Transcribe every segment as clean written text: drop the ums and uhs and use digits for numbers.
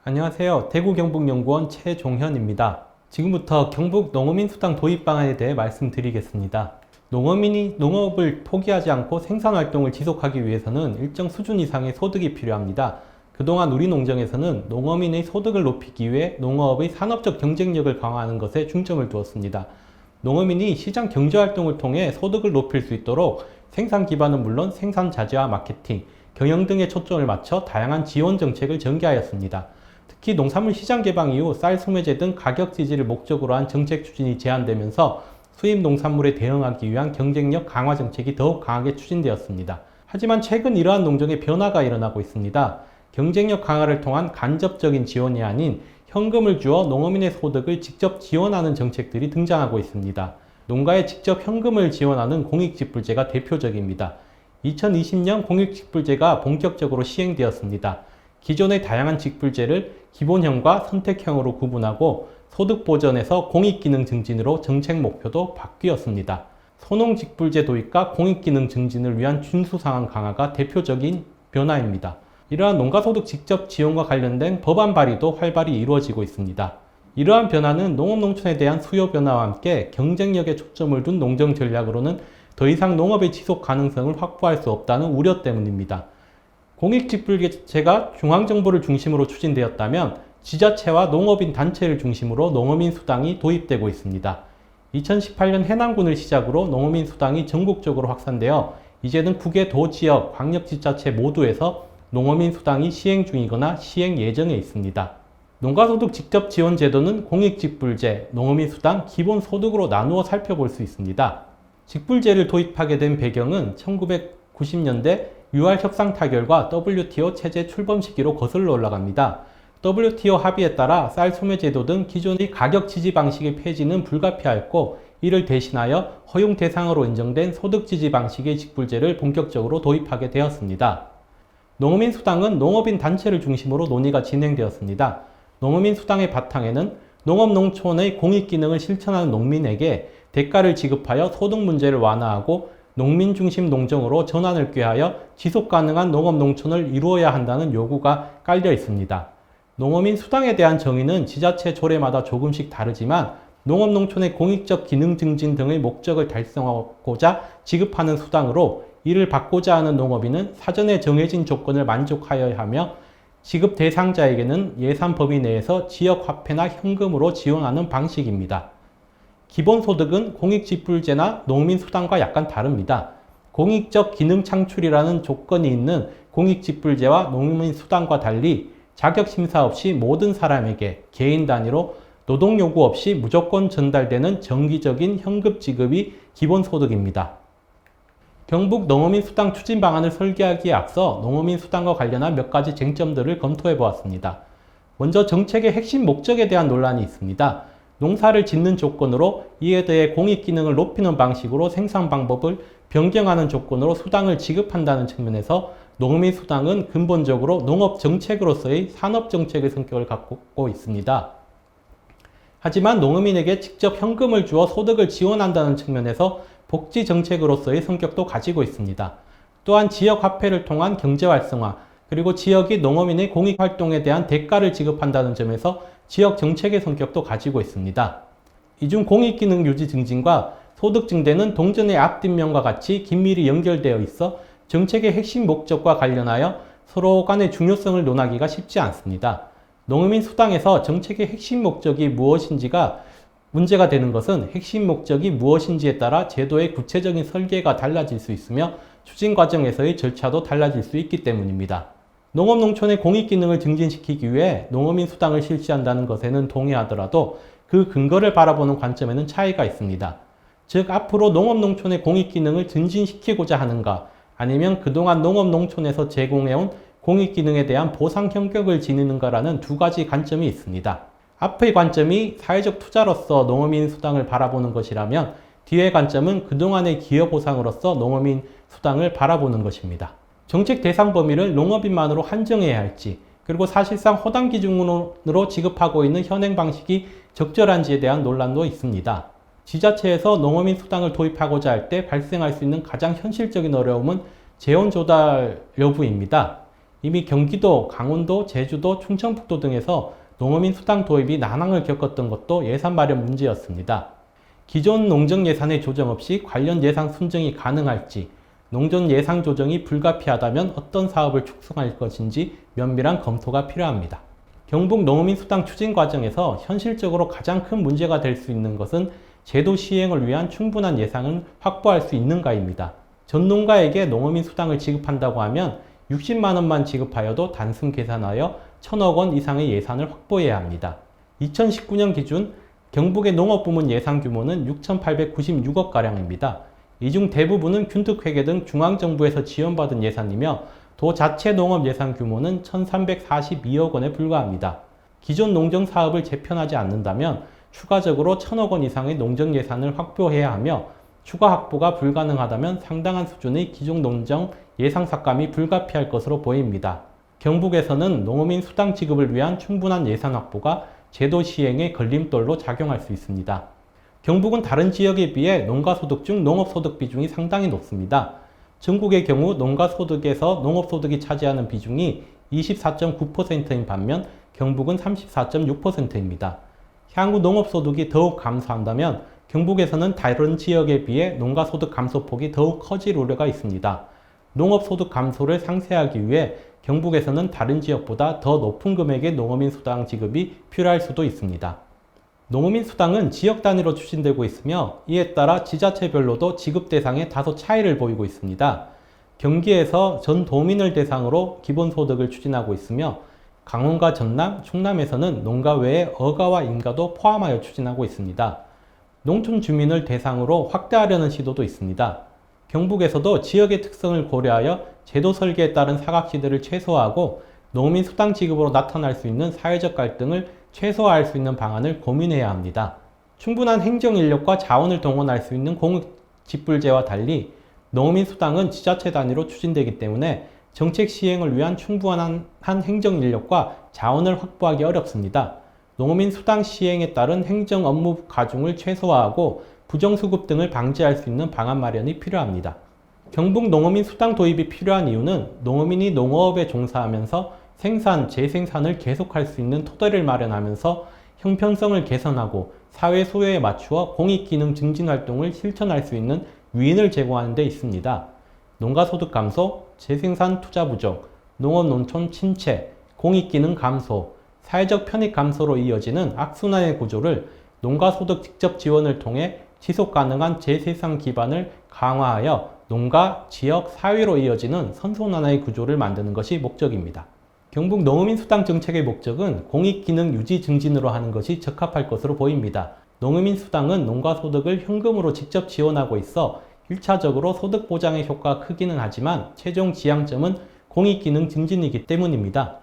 안녕하세요. 대구 경북연구원 최종현입니다. 지금부터 경북 농어민 수당 도입 방안에 대해 말씀드리겠습니다. 농어민이 농업을 포기하지 않고 생산활동을 지속하기 위해서는 일정 수준 이상의 소득이 필요합니다. 그동안 우리 농정에서는 농어민의 소득을 높이기 위해 농업의 산업적 경쟁력을 강화하는 것에 중점을 두었습니다. 농어민이 시장 경제활동을 통해 소득을 높일 수 있도록 생산 기반은 물론 생산 자재와 마케팅, 경영 등에 초점을 맞춰 다양한 지원 정책을 전개하였습니다. 특히 농산물 시장 개방 이후 쌀 소매제 등 가격 지지를 목적으로 한 정책 추진이 제한되면서 수입 농산물에 대응하기 위한 경쟁력 강화 정책이 더욱 강하게 추진되었습니다. 하지만 최근 이러한 농정의 변화가 일어나고 있습니다. 경쟁력 강화를 통한 간접적인 지원이 아닌 현금을 주어 농어민의 소득을 직접 지원하는 정책들이 등장하고 있습니다. 농가에 직접 현금을 지원하는 공익직불제가 대표적입니다. 2020년 공익직불제가 본격적으로 시행되었습니다. 기존의 다양한 직불제를 기본형과 선택형으로 구분하고 소득보전에서 공익기능 증진으로 정책 목표도 바뀌었습니다. 소농직불제 도입과 공익기능 증진을 위한 준수상황 강화가 대표적인 변화입니다. 이러한 농가소득 직접 지원과 관련된 법안 발의도 활발히 이루어지고 있습니다. 이러한 변화는 농업농촌에 대한 수요 변화와 함께 경쟁력에 초점을 둔 농정 전략으로는 더 이상 농업의 지속 가능성을 확보할 수 없다는 우려 때문입니다. 공익직불제가 중앙정부를 중심으로 추진되었다면 지자체와 농업인 단체를 중심으로 농어민 수당이 도입되고 있습니다. 2018년 해남군을 시작으로 농어민 수당이 전국적으로 확산되어 이제는 국외 도지역, 광역지자체 모두에서 농어민 수당이 시행 중이거나 시행 예정에 있습니다. 농가소득 직접 지원 제도는 공익직불제, 농어민 수당, 기본소득으로 나누어 살펴볼 수 있습니다. 직불제를 도입하게 된 배경은 1990년대 6월 협상 타결과 WTO 체제 출범 시기로 거슬러 올라갑니다. WTO 합의에 따라 쌀 소매 제도 등 기존의 가격 지지 방식의 폐지는 불가피하였고 이를 대신하여 허용 대상으로 인정된 소득 지지 방식의 직불제를 본격적으로 도입하게 되었습니다. 농어민 수당은 농업인 단체를 중심으로 논의가 진행되었습니다. 농어민 수당의 바탕에는 농업농촌의 공익기능을 실천하는 농민에게 대가를 지급하여 소득 문제를 완화하고 농민 중심 농정으로 전환을 꾀하여 지속 가능한 농업농촌을 이루어야 한다는 요구가 깔려 있습니다. 농어민 수당에 대한 정의는 지자체 조례마다 조금씩 다르지만 농업농촌의 공익적 기능 증진 등의 목적을 달성하고자 지급하는 수당으로 이를 받고자 하는 농업인은 사전에 정해진 조건을 만족하여야 하며 지급 대상자에게는 예산 범위 내에서 지역 화폐나 현금으로 지원하는 방식입니다. 기본소득은 공익직불제나 농민수당과 약간 다릅니다. 공익적 기능 창출이라는 조건이 있는 공익직불제와 농민수당과 달리 자격심사 없이 모든 사람에게 개인 단위로 노동요구 없이 무조건 전달되는 정기적인 현금 지급이 기본소득입니다. 경북 농어민 수당 추진 방안을 설계하기에 앞서 농어민 수당과 관련한 몇 가지 쟁점들을 검토해 보았습니다. 먼저 정책의 핵심 목적에 대한 논란이 있습니다. 농사를 짓는 조건으로 이에 대해 공익기능을 높이는 방식으로 생산 방법을 변경하는 조건으로 수당을 지급한다는 측면에서 농어민 수당은 근본적으로 농업정책으로서의 산업정책의 성격을 갖고 있습니다. 하지만 농어민에게 직접 현금을 주어 소득을 지원한다는 측면에서 복지정책으로서의 성격도 가지고 있습니다. 또한 지역화폐를 통한 경제활성화, 그리고 지역이 농어민의 공익활동에 대한 대가를 지급한다는 점에서 지역 정책의 성격도 가지고 있습니다. 이중 공익기능 유지 증진과 소득 증대는 동전의 앞뒷면과 같이 긴밀히 연결되어 있어 정책의 핵심 목적과 관련하여 서로 간의 중요성을 논하기가 쉽지 않습니다. 농어민 수당에서 정책의 핵심 목적이 무엇인지가 문제가 되는 것은 핵심 목적이 무엇인지에 따라 제도의 구체적인 설계가 달라질 수 있으며 추진 과정에서의 절차도 달라질 수 있기 때문입니다. 농업농촌의 공익기능을 증진시키기 위해 농어민 수당을 실시한다는 것에는 동의하더라도 그 근거를 바라보는 관점에는 차이가 있습니다. 즉 앞으로 농업농촌의 공익기능을 증진시키고자 하는가 아니면 그동안 농업농촌에서 제공해온 공익기능에 대한 보상 형격을 지니는가라는 두 가지 관점이 있습니다. 앞의 관점이 사회적 투자로서 농어민 수당을 바라보는 것이라면 뒤의 관점은 그동안의 기여보상으로서 농어민 수당을 바라보는 것입니다. 정책 대상 범위를 농업인만으로 한정해야 할지, 그리고 사실상 호당 기준으로 지급하고 있는 현행 방식이 적절한지에 대한 논란도 있습니다. 지자체에서 농어민 수당을 도입하고자 할 때 발생할 수 있는 가장 현실적인 어려움은 재원 조달 여부입니다. 이미 경기도, 강원도, 제주도, 충청북도 등에서 농어민 수당 도입이 난항을 겪었던 것도 예산 마련 문제였습니다. 기존 농정 예산의 조정 없이 관련 예산 순증이 가능할지, 농전 예산 조정이 불가피하다면 어떤 사업을 축소할 것인지 면밀한 검토가 필요합니다. 경북 농어민 수당 추진 과정에서 현실적으로 가장 큰 문제가 될 수 있는 것은 제도 시행을 위한 충분한 예산을 확보할 수 있는가입니다. 전 농가에게 농어민 수당을 지급한다고 하면 60만 원만 지급하여도 단순 계산하여 1,000억 원 이상의 예산을 확보해야 합니다. 2019년 기준 경북의 농업부문 예산 규모는 6,896억가량입니다. 이 중 대부분은 균특회계 등 중앙정부에서 지원받은 예산이며 도 자체 농업 예산 규모는 1,342억 원에 불과합니다. 기존 농정 사업을 재편하지 않는다면 추가적으로 1,000억 원 이상의 농정 예산을 확보해야 하며 추가 확보가 불가능하다면 상당한 수준의 기존 농정 예상 삭감이 불가피할 것으로 보입니다. 경북에서는 농어민 수당 지급을 위한 충분한 예산 확보가 제도 시행의 걸림돌로 작용할 수 있습니다. 경북은 다른 지역에 비해 농가소득 중 농업소득 비중이 상당히 높습니다. 전국의 경우 농가소득에서 농업소득이 차지하는 비중이 24.9%인 반면 경북은 34.6%입니다. 향후 농업소득이 더욱 감소한다면 경북에서는 다른 지역에 비해 농가소득 감소폭이 더욱 커질 우려가 있습니다. 농업소득 감소를 상쇄하기 위해 경북에서는 다른 지역보다 더 높은 금액의 농어민 수당 지급이 필요할 수도 있습니다. 농어민 수당은 지역 단위로 추진되고 있으며 이에 따라 지자체별로도 지급 대상에 다소 차이를 보이고 있습니다. 경기에서 전 도민을 대상으로 기본소득을 추진하고 있으며 강원과 전남, 충남에서는 농가 외에 어가와 임가도 포함하여 추진하고 있습니다. 농촌 주민을 대상으로 확대하려는 시도도 있습니다. 경북에서도 지역의 특성을 고려하여 제도 설계에 따른 사각지대를 최소화하고 농민 수당 지급으로 나타날 수 있는 사회적 갈등을 최소화할 수 있는 방안을 고민해야 합니다. 충분한 행정 인력과 자원을 동원할 수 있는 공익직불제와 달리 농민 수당은 지자체 단위로 추진되기 때문에 정책 시행을 위한 충분한 행정 인력과 자원을 확보하기 어렵습니다. 농민 수당 시행에 따른 행정 업무 가중을 최소화하고 부정수급 등을 방지할 수 있는 방안 마련이 필요합니다. 경북 농어민 수당 도입이 필요한 이유는 농어민이 농어업에 종사하면서 생산, 재생산을 계속할 수 있는 토대를 마련하면서 형평성을 개선하고 사회 소요에 맞추어 공익기능 증진 활동을 실천할 수 있는 유인을 제공하는 데 있습니다. 농가소득 감소, 재생산 투자 부족, 농업농촌 침체, 공익기능 감소, 사회적 편익 감소로 이어지는 악순환의 구조를 농가소득 직접 지원을 통해 지속가능한 재생산 기반을 강화하여 농가, 지역, 사회로 이어지는 선순환의 구조를 만드는 것이 목적입니다. 경북 농어민 수당 정책의 목적은 공익기능 유지 증진으로 하는 것이 적합할 것으로 보입니다. 농어민 수당은 농가소득을 현금으로 직접 지원하고 있어 1차적으로 소득 보장의 효과가 크기는 하지만 최종 지향점은 공익기능 증진이기 때문입니다.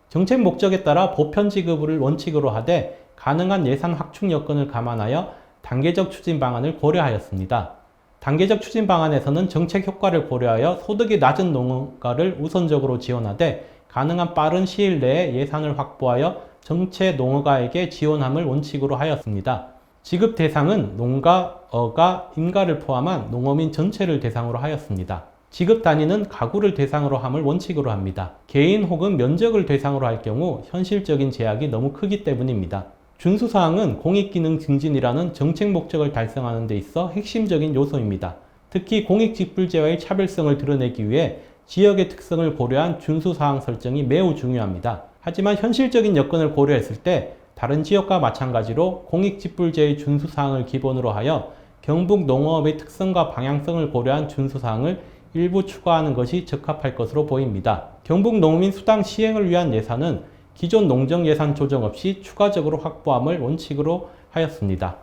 정책 목적에 따라 보편 지급을 원칙으로 하되 가능한 예산 확충 여건을 감안하여 단계적 추진 방안을 고려하였습니다. 단계적 추진 방안에서는 정책 효과를 고려하여 소득이 낮은 농가를 우선적으로 지원하되 가능한 빠른 시일 내에 예산을 확보하여 전체 농가에게 지원함을 원칙으로 하였습니다. 지급 대상은 농가, 어가, 임가를 포함한 농어민 전체를 대상으로 하였습니다. 지급 단위는 가구를 대상으로 함을 원칙으로 합니다. 개인 혹은 면적을 대상으로 할 경우 현실적인 제약이 너무 크기 때문입니다. 준수사항은 공익기능 증진이라는 정책 목적을 달성하는 데 있어 핵심적인 요소입니다. 특히 공익직불제와의 차별성을 드러내기 위해 지역의 특성을 고려한 준수사항 설정이 매우 중요합니다. 하지만 현실적인 여건을 고려했을 때 다른 지역과 마찬가지로 공익직불제의 준수사항을 기본으로 하여 경북 농어업의 특성과 방향성을 고려한 준수사항을 일부 추가하는 것이 적합할 것으로 보입니다. 경북 농민 수당 시행을 위한 예산은 기존 농정 예산 조정 없이 추가적으로 확보함을 원칙으로 하였습니다.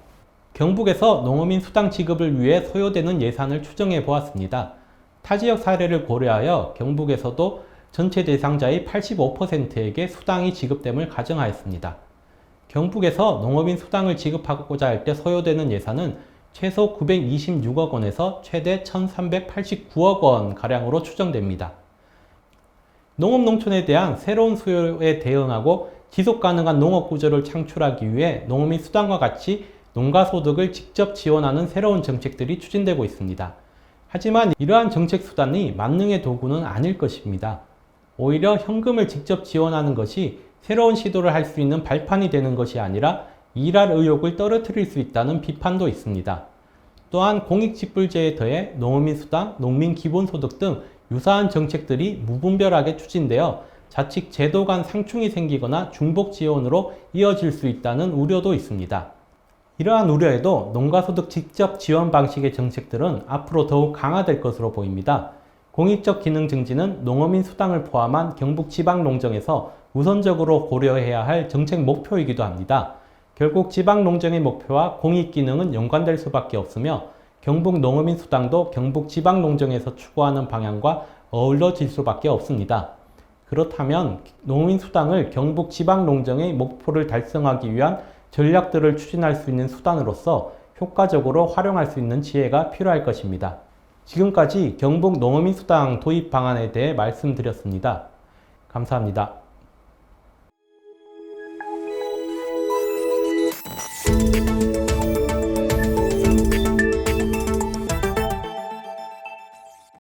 경북에서 농어민 수당 지급을 위해 소요되는 예산을 추정해 보았습니다. 타 지역 사례를 고려하여 경북에서도 전체 대상자의 85%에게 수당이 지급됨을 가정하였습니다. 경북에서 농어민 수당을 지급하고자 할 때 소요되는 예산은 최소 926억 원에서 최대 1389억 원 가량으로 추정됩니다. 농업농촌에 대한 새로운 수요에 대응하고 지속가능한 농업구조를 창출하기 위해 농어민 수당과 같이 농가 소득을 직접 지원하는 새로운 정책들이 추진되고 있습니다. 하지만 이러한 정책 수단이 만능의 도구는 아닐 것입니다. 오히려 현금을 직접 지원하는 것이 새로운 시도를 할 수 있는 발판이 되는 것이 아니라 일할 의욕을 떨어뜨릴 수 있다는 비판도 있습니다. 또한 공익직불제에 더해 농어민 수당, 농민 기본소득 등 유사한 정책들이 무분별하게 추진되어 자칫 제도 간 상충이 생기거나 중복 지원으로 이어질 수 있다는 우려도 있습니다. 이러한 우려에도 농가소득 직접 지원 방식의 정책들은 앞으로 더욱 강화될 것으로 보입니다. 공익적 기능 증진은 농어민 수당을 포함한 경북 지방농정에서 우선적으로 고려해야 할 정책 목표이기도 합니다. 결국 지방농정의 목표와 공익기능은 연관될 수밖에 없으며 경북 농어민 수당도 경북 지방농정에서 추구하는 방향과 어우러질 수밖에 없습니다. 그렇다면 농어민 수당을 경북 지방농정의 목표를 달성하기 위한 전략들을 추진할 수 있는 수단으로서 효과적으로 활용할 수 있는 지혜가 필요할 것입니다. 지금까지 경북 농어민 수당 도입 방안에 대해 말씀드렸습니다. 감사합니다.